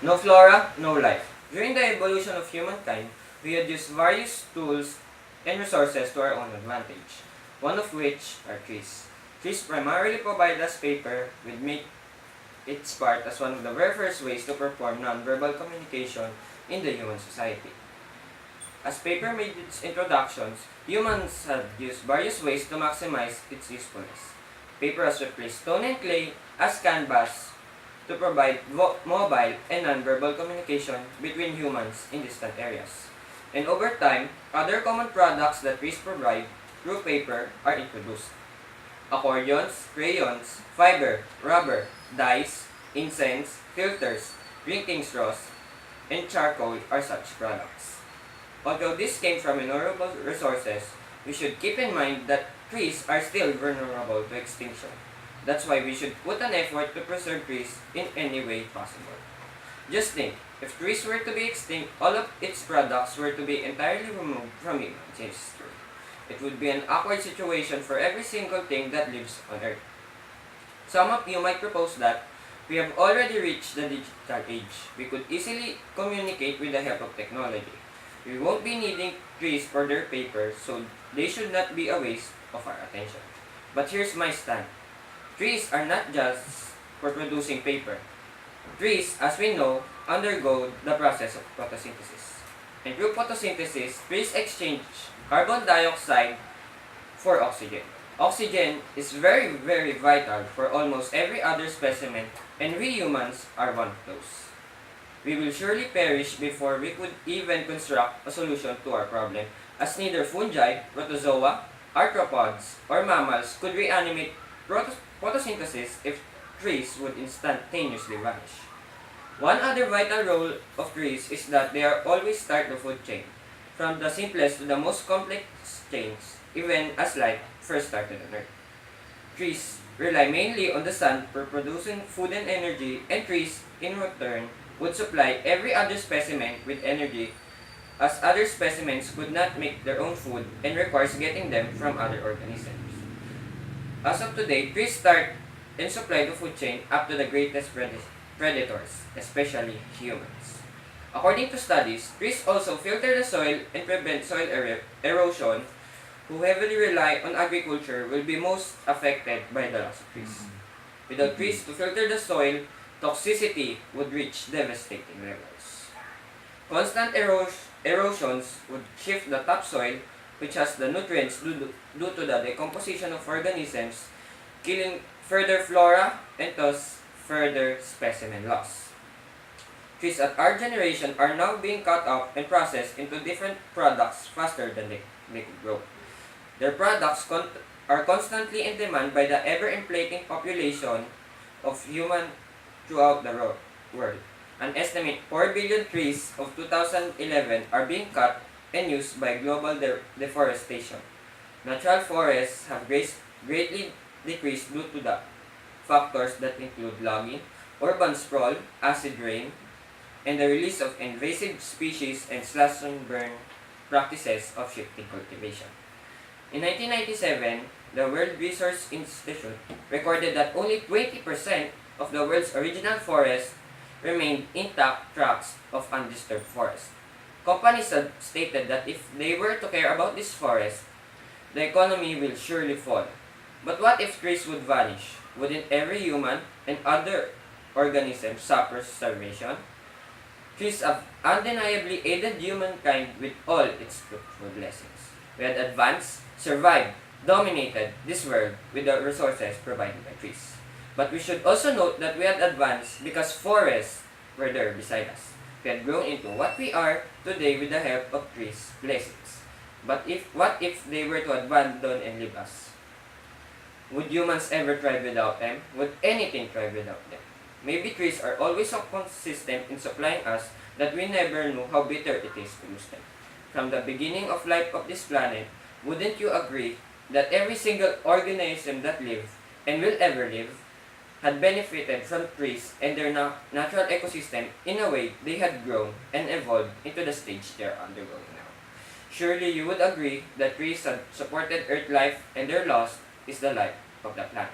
No flora, no life. During the evolution of humankind, we had used various tools and resources to our own advantage, one of which are trees. Trees primarily provide us paper, which made its part as one of the very first ways to perform non-verbal communication in the human society. As paper made its introductions, humans have used various ways to maximize its usefulness. Paper has replaced stone and clay as canvas to provide mobile and non-verbal communication between humans in distant areas. And over time, other common products that trees provide through paper are introduced. Accordions, crayons, fiber, rubber, dyes, incense, filters, drinking straws, and charcoal are such products. Although this came from renewable resources, we should keep in mind that trees are still vulnerable to extinction. That's why we should put an effort to preserve trees in any way possible. Just think, if trees were to be extinct, all of its products were to be entirely removed from human history. It would be an awkward situation for every single thing that lives on Earth. Some of you might propose that we have already reached the digital age. We could easily communicate with the help of technology. We won't be needing trees for their paper, so they should not be a waste of our attention. But here's my stand. Trees are not just for producing paper. Trees, as we know, undergo the process of photosynthesis. And through photosynthesis, trees exchange carbon dioxide for oxygen. Oxygen is very, very vital for almost every other specimen, and we humans are one of those. We will surely perish before we could even construct a solution to our problem, as neither fungi, protozoa, arthropods, or mammals could reanimate photosynthesis if trees would instantaneously vanish. One other vital role of trees is that they are always start the food chain, from the simplest to the most complex chains, even as life first started on Earth. Trees rely mainly on the sun for producing food and energy, and trees, in return, would supply every other specimen with energy, as other specimens could not make their own food and requires getting them from other organisms. As of today, trees start and supply the food chain up to the greatest predators, especially humans. According to studies, trees also filter the soil and prevent soil erosion. Who heavily rely on agriculture will be most affected by the loss of trees. Without trees to filter the soil, toxicity would reach devastating levels. Constant erosions would shift the topsoil, which has the nutrients due to the decomposition of organisms, killing further flora and thus further specimen loss. Trees at our generation are now being cut up and processed into different products faster than they could grow. Their products are constantly in demand by the ever-inflating population of humans throughout the world. An estimated 4 billion trees of 2011 are being cut and used by global deforestation. Natural forests have greatly decreased due to the factors that include logging, urban sprawl, acid rain, and the release of invasive species and slash and burn practices of shifting cultivation. In 1997, the World Resource Institute recorded that only 20% of the world's original forest remained intact tracts of undisturbed forest. Companies have stated that if they were to care about this forest, the economy will surely fall. But what if trees would vanish? Wouldn't every human and other organism suffer starvation? Trees have undeniably aided humankind with all its fruitful blessings. We had advanced, survived, dominated this world with the resources provided by trees. But we should also note that we had advanced because forests were there beside us. We had grown into what we are today with the help of trees' blessings. But what if they were to abandon and leave us? Would humans ever thrive without them? Would anything thrive without them? Maybe trees are always so consistent in supplying us that we never knew how bitter it is to lose them. From the beginning of life of this planet, wouldn't you agree that every single organism that lives and will ever live had benefited from trees and their natural ecosystem in a way they had grown and evolved into the stage they are undergoing now? Surely you would agree that trees have supported Earth life and their loss is the life of the planet.